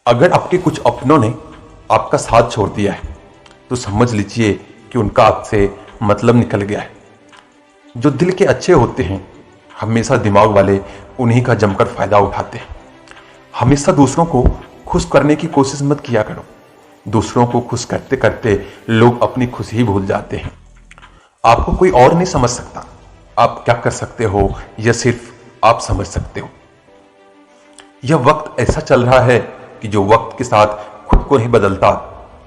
अगर आपके कुछ अपनों ने आपका साथ छोड़ दिया है तो समझ लीजिए कि उनका आपसे मतलब निकल गया है। जो दिल के अच्छे होते हैं हमेशा दिमाग वाले उन्हीं का जमकर फायदा उठाते हैं। हमेशा दूसरों को खुश करने की कोशिश मत किया करो। दूसरों को खुश करते करते लोग अपनी खुशी ही भूल जाते हैं। आपको कोई और नहीं समझ सकता। आप क्या कर सकते हो यह सिर्फ आप समझ सकते हो। यह वक्त ऐसा चल रहा है कि जो वक्त के साथ खुद को नहीं बदलता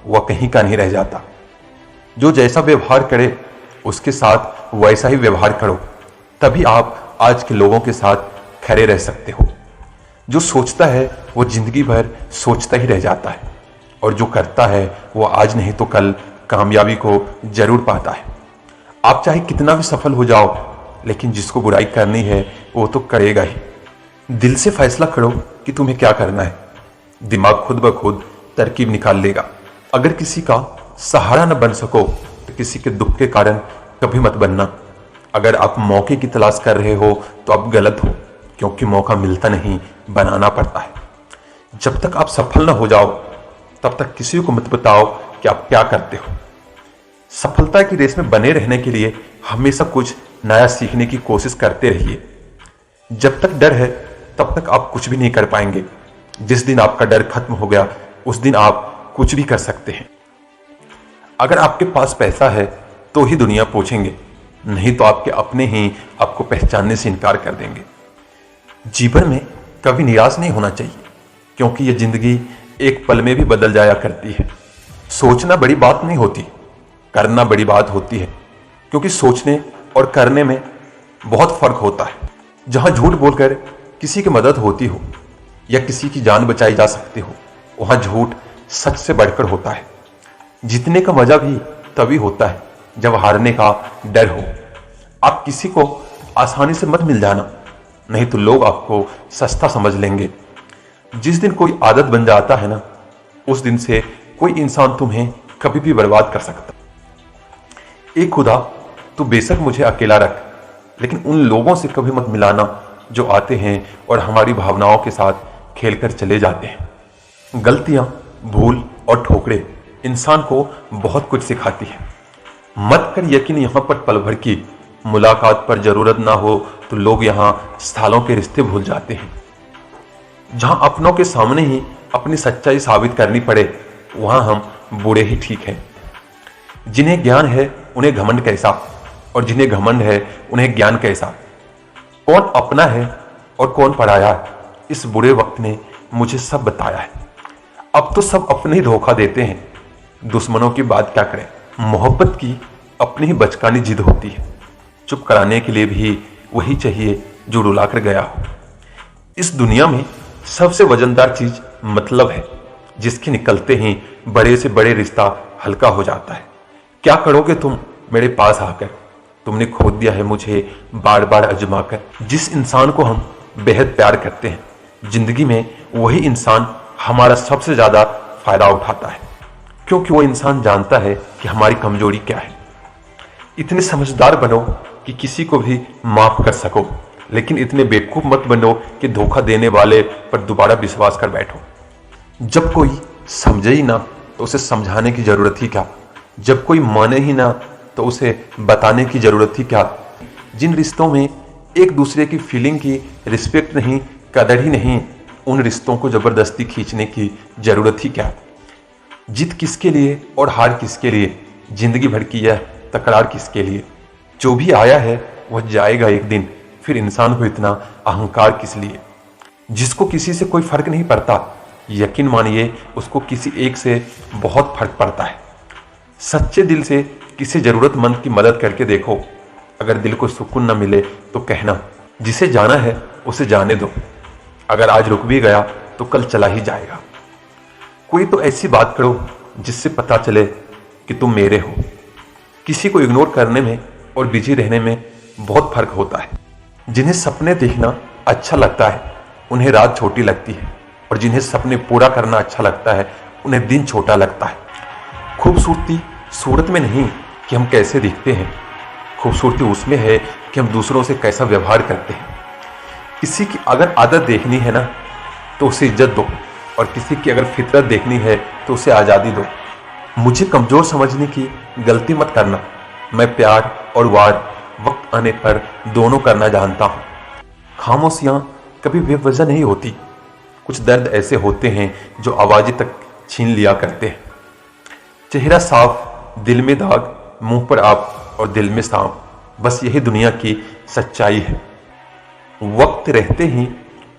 वह कहीं का नहीं रह जाता। जो जैसा व्यवहार करे उसके साथ वैसा ही व्यवहार करो, तभी आप आज के लोगों के साथ खड़े रह सकते हो। जो सोचता है वो जिंदगी भर सोचता ही रह जाता है, और जो करता है वो आज नहीं तो कल कामयाबी को जरूर पाता है। आप चाहे कितना भी सफल हो जाओ, लेकिन जिसको बुराई करनी है वो तो करेगा ही। दिल से फैसला करो कि तुम्हें क्या करना है। दिमाग खुद ब खुद तरकीब निकाल लेगा। अगर किसी का सहारा न बन सको तो किसी के दुख के कारण कभी मत बनना। अगर आप मौके की तलाश कर रहे हो तो आप गलत हो, क्योंकि मौका मिलता नहीं, बनाना पड़ता है। जब तक आप सफल न हो जाओ तब तक किसी को मत बताओ कि आप क्या करते हो। सफलता की रेस में बने रहने के लिए हमेशा कुछ नया सीखने की कोशिश करते रहिए। जब तक डर है तब तक आप कुछ भी नहीं कर पाएंगे। जिस दिन आपका डर खत्म हो गया उस दिन आप कुछ भी कर सकते हैं। अगर आपके पास पैसा है तो ही दुनिया पूछेंगे, नहीं तो आपके अपने ही आपको पहचानने से इनकार कर देंगे। जीवन में कभी निराश नहीं होना चाहिए, क्योंकि यह जिंदगी एक पल में भी बदल जाया करती है। सोचना बड़ी बात नहीं होती, करना बड़ी बात होती है, क्योंकि सोचने और करने में बहुत फर्क होता है। जहां झूठ बोलकर किसी की मदद होती हो या किसी की जान बचाई जा सकती हो, वहां झूठ सच से बढ़कर होता है। जीतने का मजा भी तभी होता है जब हारने का डर हो। आप किसी को आसानी से मत मिल जाना, नहीं तो लोग आपको सस्ता समझ लेंगे। जिस दिन कोई आदत बन जाता है ना, उस दिन से कोई इंसान तुम्हें कभी भी बर्बाद कर सकता। ए खुदा, तू बेशक मुझे अकेला रख, लेकिन उन लोगों से कभी मत मिलाना जो आते हैं और हमारी भावनाओं के साथ खेलकर चले जाते हैं। गलतियां, भूल और ठोकरें इंसान को बहुत कुछ सिखाती है। मत कर यकीन यहां पर पल भर की मुलाकात पर जरूरत ना हो तो लोग यहां सालों के रिश्ते भूल जाते हैं। जहां अपनों के सामने ही अपनी सच्चाई साबित करनी पड़े वहां हम बुरे ही ठीक हैं। जिन्हें ज्ञान है उन्हें घमंड कैसा, और जिन्हें घमंड है उन्हें ज्ञान कैसा। कौन अपना है और कौन पराया, इस बुरे वक्त ने मुझे सब बताया है। अब तो सब अपने ही धोखा देते हैं, दुश्मनों की बात क्या करें। मोहब्बत की अपनी ही बचकानी जिद होती है, चुप कराने के लिए भी वही चाहिए जो रुलाकर गया हो। इस दुनिया में सबसे वजनदार चीज मतलब है, जिसके निकलते ही बड़े से बड़े रिश्ता हल्का हो जाता है। क्या करोगे तुम मेरे पास आकर, तुमने खो दिया है मुझे बार बार आजमा कर। जिस इंसान को हम बेहद प्यार करते हैं, जिंदगी में वही इंसान हमारा सबसे ज्यादा फायदा उठाता है, क्योंकि वो इंसान जानता है कि हमारी कमजोरी क्या है। इतने समझदार बनो कि किसी को भी माफ कर सको, लेकिन इतने बेवकूफ मत बनो कि धोखा देने वाले पर दोबारा विश्वास कर बैठो। जब कोई समझे ही ना तो उसे समझाने की जरूरत ही क्या। जब कोई माने ही ना तो उसे बताने की जरूरत ही क्या। जिन रिश्तों में एक दूसरे की फीलिंग की रिस्पेक्ट नहीं, कदर ही नहीं, उन रिश्तों को जबरदस्ती खींचने की जरूरत ही क्या। जीत किसके लिए और हार किसके लिए, जिंदगी भर की यह तकरार किसके लिए। जो भी आया है वह जाएगा एक दिन, फिर इंसान को इतना अहंकार किस लिए। जिसको किसी से कोई फर्क नहीं पड़ता, यकीन मानिए उसको किसी एक से बहुत फर्क पड़ता है। सच्चे दिल से किसी जरूरतमंद की मदद करके देखो। अगर दिल को सुकून न मिले तो कहना, जिसे जाना है उसे जाने दो। अगर आज रुक भी गया तो कल चला ही जाएगा। कोई तो ऐसी बात करो जिससे पता चले कि तुम मेरे हो। किसी को इग्नोर करने में और बिजी रहने में बहुत फर्क होता है। जिन्हें सपने देखना अच्छा लगता है उन्हें रात छोटी लगती है, और जिन्हें सपने पूरा करना अच्छा लगता है उन्हें दिन छोटा लगता है। खूबसूरती सूरत में नहीं कि हम कैसे दिखते हैं, खूबसूरती उसमें है कि हम दूसरों से कैसा व्यवहार करते हैं। किसी की अगर आदत देखनी है ना तो उसे इज्जत दो, और किसी की अगर फितरत देखनी है तो उसे आज़ादी दो। मुझे कमज़ोर समझने की गलती मत करना। मैं प्यार और वार वक्त आने पर दोनों करना जानता हूँ। खामोशियाँ कभी बेवजह नहीं होती। कुछ दर्द ऐसे होते हैं जो आवाज़ें तक छीन लिया करते हैं। चेहरा साफ, दिल में दाग, मुंह पर आप और दिल में सांप, बस यही दुनिया की सच्चाई है। वक्त रहते ही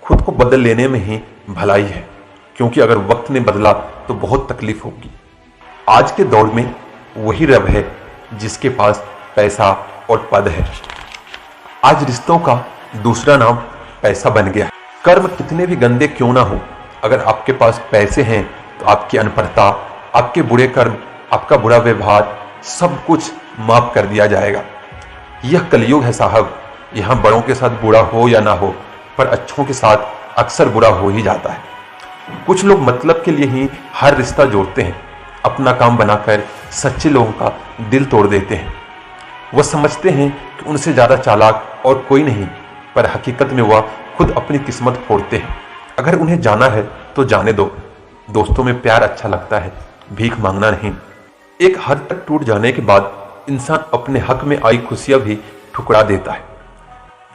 खुद को बदल लेने में ही भलाई है, क्योंकि अगर वक्त ने बदला तो बहुत तकलीफ होगी। आज के दौर में वही रब है जिसके पास पैसा और पद है। आज रिश्तों का दूसरा नाम पैसा बन गया है। कर्म कितने भी गंदे क्यों ना हो, अगर आपके पास पैसे हैं तो आपकी अनपढ़ता, आपके बुरे कर्म, आपका बुरा व्यवहार सब कुछ माफ कर दिया जाएगा। यह कलयुग है साहब। यहाँ बड़ों के साथ बुरा हो या ना हो, पर अच्छों के साथ अक्सर बुरा हो ही जाता है। कुछ लोग मतलब के लिए ही हर रिश्ता जोड़ते हैं, अपना काम बनाकर सच्चे लोगों का दिल तोड़ देते हैं। वह समझते हैं कि उनसे ज़्यादा चालाक और कोई नहीं, पर हकीकत में वह खुद अपनी किस्मत फोड़ते हैं। अगर उन्हें जाना है तो जाने दो। दोस्तों में प्यार अच्छा लगता है, भीख मांगना नहीं। एक हद तक टूट जाने के बाद इंसान अपने हक में आई खुशियां भी ठुकरा देता है।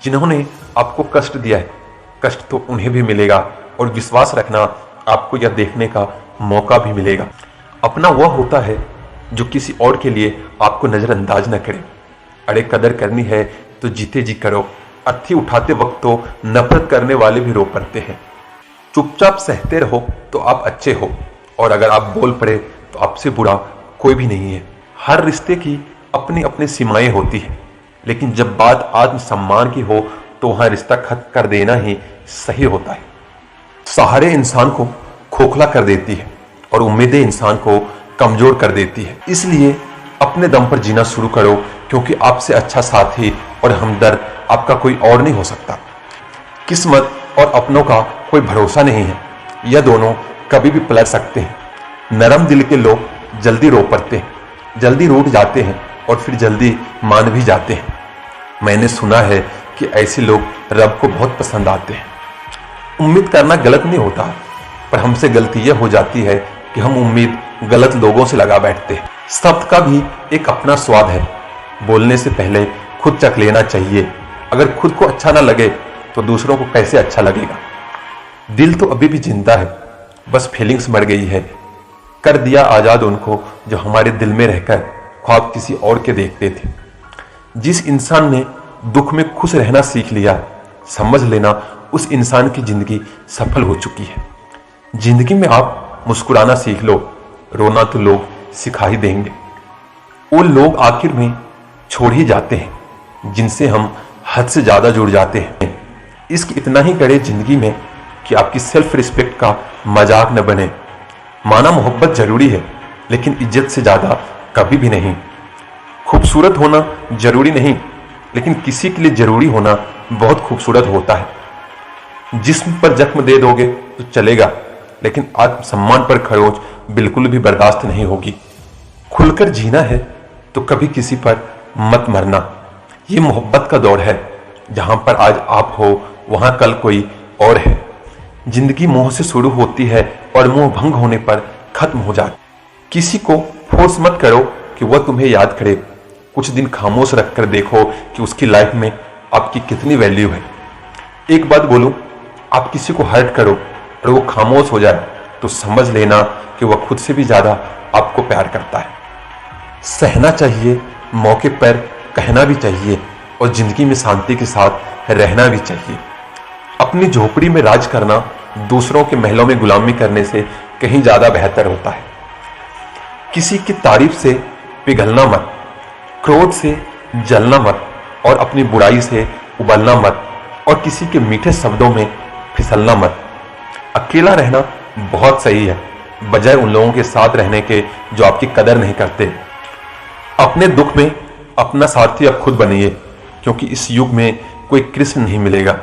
जिन्होंने आपको कष्ट दिया है, कष्ट तो उन्हें भी मिलेगा, और विश्वास रखना आपको यह देखने का मौका भी मिलेगा। अपना वह होता है जो किसी और के लिए आपको नजरअंदाज न करे। अरे कदर करनी है तो जीते जी करो। अर्थी उठाते वक्त तो नफरत करने वाले भी रो पड़ते हैं। चुपचाप सहते रहो तो आप अच्छे हो, और अगर आप बोल पड़े तो आपसे बुरा कोई भी नहीं है। हर रिश्ते की अपनी अपनी सीमाएं होती हैं, लेकिन जब बात आत्मसम्मान की हो तो वहां रिश्ता खत्म कर देना ही सही होता है। सहारे इंसान को खोखला कर देती है और उम्मीदें इंसान को कमजोर कर देती है। इसलिए अपने दम पर जीना शुरू करो, क्योंकि आपसे अच्छा साथी और हमदर्द आपका कोई और नहीं हो सकता। किस्मत और अपनों का कोई भरोसा नहीं है, यह दोनों कभी भी पलट सकते हैं। नरम दिल के लोग जल्दी रो पड़ते हैं, जल्दी रूठ जाते हैं और फिर जल्दी मान भी जाते हैं। मैंने सुना है कि ऐसे लोग रब को बहुत पसंद आते हैं। उम्मीद करना गलत नहीं होता, पर हमसे गलती यह हो जाती है कि हम उम्मीद गलत लोगों से लगा बैठते हैं। शब्द का भी एक अपना स्वाद है। बोलने से पहले खुद चख लेना चाहिए। अगर खुद को अच्छा ना लगे तो दूसरों को कैसे अच्छा लगेगा। दिल तो अभी भी जिंदा है, बस फीलिंग्स मर गई है। कर दिया आजाद उनको जो हमारे दिल में रहकर ख्वाब किसी और के देखते थे। जिस इंसान ने दुख में खुश रहना सीख लिया, समझ लेना उस इंसान की जिंदगी सफल हो चुकी है। जिंदगी में आप मुस्कुराना सीख लो, रोना तो लोग सिखा ही देंगे। वो लोग आखिर में छोड़ ही जाते हैं जिनसे हम हद से ज्यादा जुड़ जाते हैं। इसकी इतना ही करे जिंदगी में कि आपकी सेल्फ रिस्पेक्ट का मजाक न बने। माना मोहब्बत जरूरी है, लेकिन इज्जत से ज्यादा कभी भी नहीं। खूबसूरत होना जरूरी नहीं, लेकिन किसी के लिए जरूरी होना बहुत खूबसूरत होता है। जिस्म पर जख्म दे दोगे तो चलेगा, लेकिन आत्मसम्मान पर खरोंच बिल्कुल भी बर्दाश्त नहीं होगी। खुलकर जीना है तो कभी किसी पर मत मरना। ये मोहब्बत का दौर है, जहां पर आज आप हो वहां कल कोई और है। जिंदगी मोह से शुरू होती है और मोह भंग होने पर खत्म हो जाती। किसी को फोर्स मत करो कि वह तुम्हें याद करे। कुछ दिन खामोश रखकर देखो कि उसकी लाइफ में आपकी कितनी वैल्यू है। एक बात बोलूं, आप किसी को हर्ट करो और वो खामोश हो जाए तो समझ लेना कि वह खुद से भी ज्यादा आपको प्यार करता है। सहना चाहिए, मौके पर कहना भी चाहिए, और जिंदगी में शांति के साथ रहना भी चाहिए। अपनी झोपड़ी में राज करना दूसरों के महलों में गुलामी करने से कहीं ज्यादा बेहतर होता है। किसी की तारीफ से पिघलना मत, क्रोध से जलना मत, और अपनी बुराई से उबलना मत, और किसी के मीठे शब्दों में फिसलना मत। अकेला रहना बहुत सही है, बजाय उन लोगों के साथ रहने के जो आपकी कदर नहीं करते। अपने दुख में अपना साथी अब खुद बनिए, क्योंकि इस युग में कोई कृष्ण नहीं मिलेगा।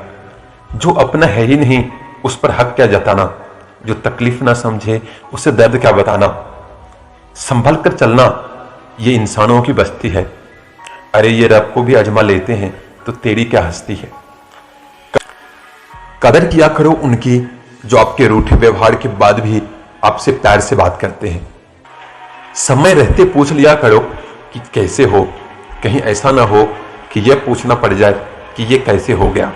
जो अपना है ही नहीं उस पर हक क्या जताना। जो तकलीफ ना समझे उसे दर्द क्या बताना। संभल कर चलना ये इंसानों की बस्ती है। अरे ये रब को भी अजमा लेते हैं तो तेरी क्या हस्ती है। कदर किया करो उनकी जो आपके रूठे व्यवहार के बाद भी आपसे प्यार से बात करते हैं। समय रहते पूछ लिया करो कि कैसे हो, कहीं ऐसा ना हो कि यह पूछना पड़ जाए कि यह कैसे हो गया।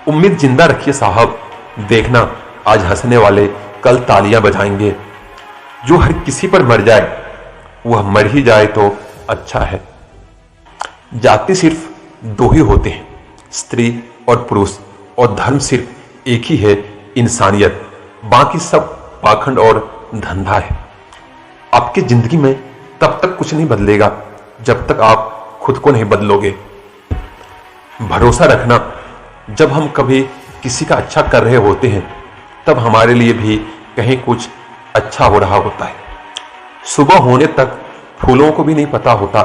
उम्मीद जिंदा रखिए साहब, देखना आज हंसने वाले कल तालियां बजाएंगे। जो हर किसी पर मर जाए वह मर ही जाए तो अच्छा है। जाति सिर्फ दो ही होते हैं, स्त्री और पुरुष, और धर्म सिर्फ एक ही है, इंसानियत। बाकी सब पाखंड और धंधा है। आपकी जिंदगी में तब तक कुछ नहीं बदलेगा जब तक आप खुद को नहीं बदलोगे। भरोसा रखना, जब हम कभी किसी का अच्छा कर रहे होते हैं तब हमारे लिए भी कहीं कुछ अच्छा हो रहा होता है। सुबह होने तक फूलों को भी नहीं पता होता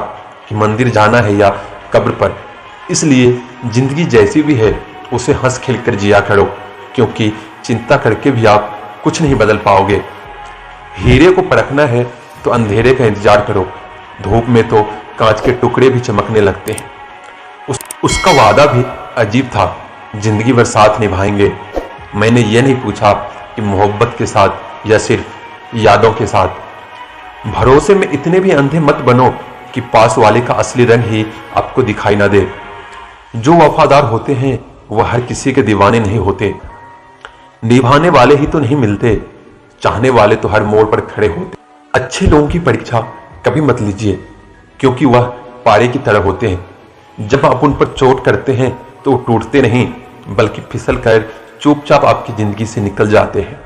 कि मंदिर जाना है या कब्र पर। इसलिए जिंदगी जैसी भी है उसे हंस खेल कर जिया करो, क्योंकि चिंता करके भी आप कुछ नहीं बदल पाओगे। हीरे को परखना है तो अंधेरे का इंतजार करो, धूप में तो कांच के टुकड़े भी चमकने लगते हैं। उसका वादा भी अजीब था, जिंदगी भर साथ निभाएंगे। मैंने ये नहीं पूछा कि मोहब्बत के साथ या सिर्फ यादों के साथ। भरोसे में इतने भी अंधे मत बनो कि पास वाले का असली रंग ही आपको दिखाई ना दे। जो वफादार होते हैं वह हर किसी के दीवाने नहीं होते। निभाने वाले ही तो नहीं मिलते, चाहने वाले तो हर मोड़ पर खड़े होते। अच्छे लोगों की परीक्षा कभी मत लीजिए, क्योंकि वह पारे की तरह होते हैं। जब आप उन पर चोट करते हैं तो वो टूटते नहीं, बल्कि फिसल कर चुपचाप आपकी जिंदगी से निकल जाते हैं।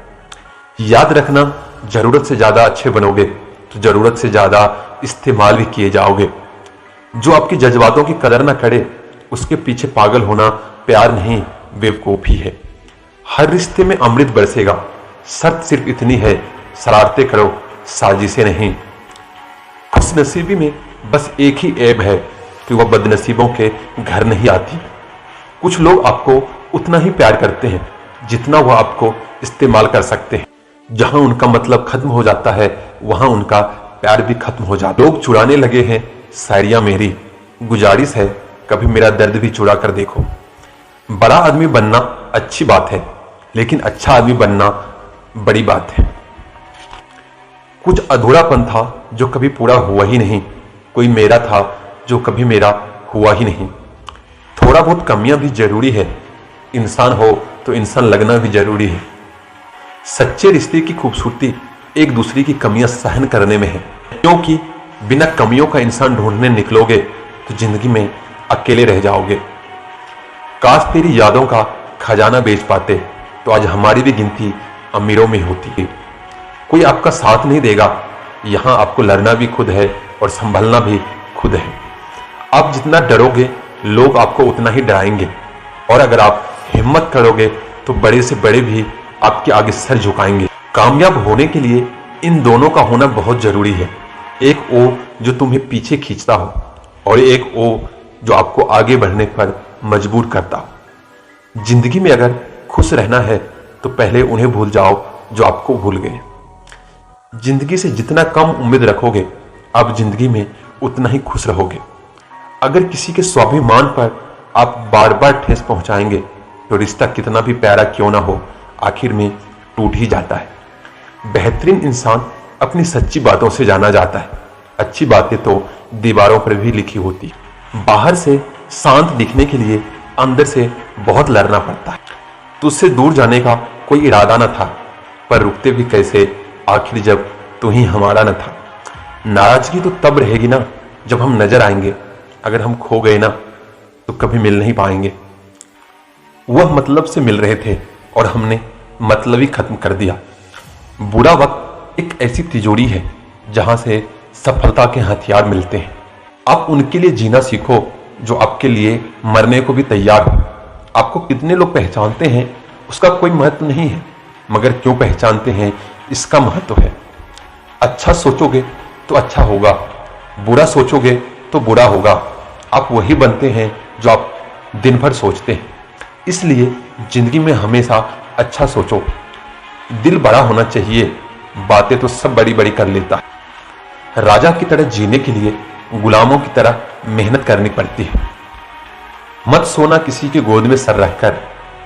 याद रखना, जरूरत से ज्यादा अच्छे बनोगे तो जरूरत से ज्यादा इस्तेमाल भी किए जाओगे। जो आपके जज्बातों की कदर ना करे उसके पीछे पागल होना प्यार नहीं, बेवकूफी है। हर रिश्ते में अमृत बरसेगा, शर्त सिर्फ इतनी है, शरारतें करो, साजिशें नहीं। खुशनसीबी में बस एक ही ऐब है कि वह बदनसीबों के घर नहीं आती। कुछ लोग आपको उतना ही प्यार करते हैं जितना वह आपको इस्तेमाल कर सकते हैं। जहां उनका मतलब खत्म हो जाता है वहां उनका प्यार भी खत्म हो जाता है। लोग चुराने लगे हैं शायरियां मेरी, गुजारिश है कभी मेरा दर्द भी चुरा कर देखो। बड़ा आदमी बनना अच्छी बात है, लेकिन अच्छा आदमी बनना बड़ी बात है। कुछ अधूरापन था जो कभी पूरा हुआ ही नहीं, कोई मेरा था जो कभी मेरा हुआ ही नहीं। थोड़ा बहुत कमियां भी जरूरी है, इंसान हो तो इंसान लगना भी जरूरी है। सच्चे रिश्ते की खूबसूरती एक दूसरे की कमियां सहन करने में है, क्योंकि बिना कमियों का इंसान ढूंढने निकलोगे तो जिंदगी में अकेले रह जाओगे। काश तेरी यादों का खजाना बेच पाते तो आज हमारी भी गिनती अमीरों में होती। कोई आपका साथ नहीं देगा, यहां आपको लड़ना भी खुद है और संभलना भी खुद है। आप जितना डरोगे लोग आपको उतना ही डराएंगे, और अगर आप हिम्मत करोगे तो बड़े से बड़े भी आपके आगे सर झुकाएंगे। कामयाब होने के लिए इन दोनों का होना बहुत जरूरी है, एक ओ जो तुम्हें पीछे खींचता हो और एक ओ जो आपको आगे बढ़ने पर मजबूर करता हो। जिंदगी में अगर खुश रहना है तो पहले उन्हें भूल जाओ जो आपको भूल गए। जिंदगी से जितना कम उम्मीद रखोगे आप जिंदगी में उतना ही खुश रहोगे। अगर किसी के स्वाभिमान पर आप बार बार ठेस पहुंचाएंगे तो रिश्ता कितना भी प्यारा क्यों ना हो आखिर में टूट ही जाता है। बेहतरीन इंसान अपनी सच्ची बातों से जाना जाता है, अच्छी बातें तो दीवारों पर भी लिखी होती। बाहर से शांत दिखने के लिए अंदर से बहुत लड़ना पड़ता है। तुझसे दूर जाने का कोई इरादा न था, पर रुकते भी कैसे आखिर जब तू ही हमारा न था। नाराजगी तो तब रहेगी ना जब हम नजर आएंगे, अगर हम खो गए ना तो कभी मिल नहीं पाएंगे। वह मतलब से मिल रहे थे और हमने मतलब ही खत्म कर दिया। बुरा वक्त एक ऐसी तिजोरी है जहां से सफलता के हथियार मिलते हैं। आप उनके लिए जीना सीखो जो आपके लिए मरने को भी तैयार हो। आपको कितने लोग पहचानते हैं उसका कोई महत्व नहीं है, मगर क्यों पहचानते हैं इसका महत्व है। अच्छा सोचोगे तो अच्छा होगा, बुरा सोचोगे तो बुरा होगा। आप वही बनते हैं जो आप दिन भर सोचते हैं। इसलिए जिंदगी में हमेशा अच्छा सोचो। दिल बड़ा होना चाहिए, बातें तो सब बड़ी बड़ी कर लेता है। राजा की तरह जीने के लिए गुलामों की तरह मेहनत करनी पड़ती है। मत सोना किसी के गोद में सर रखकर,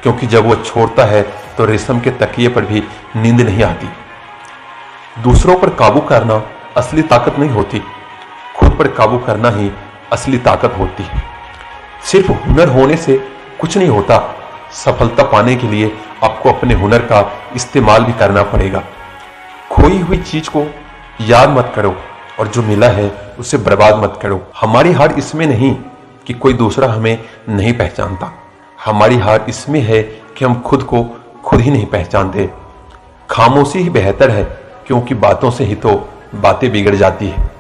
क्योंकि जब वो छोड़ता है तो रेशम के तकिए पर भी नींद नहीं आती। दूसरों पर काबू करना असली ताकत नहीं होती, खुद पर काबू करना ही असली ताकत होती है। सिर्फ हुनर होने से कुछ नहीं होता, सफलता पाने के लिए आपको अपने हुनर का इस्तेमाल भी करना पड़ेगा। खोई हुई चीज को याद मत करो और जो मिला है उसे बर्बाद मत करो। हमारी हार इसमें नहीं कि कोई दूसरा हमें नहीं पहचानता, हमारी हार इसमें है कि हम खुद को खुद ही नहीं पहचानते। खामोशी ही बेहतर है, क्योंकि बातों से ही तो बातें बिगड़ जाती है।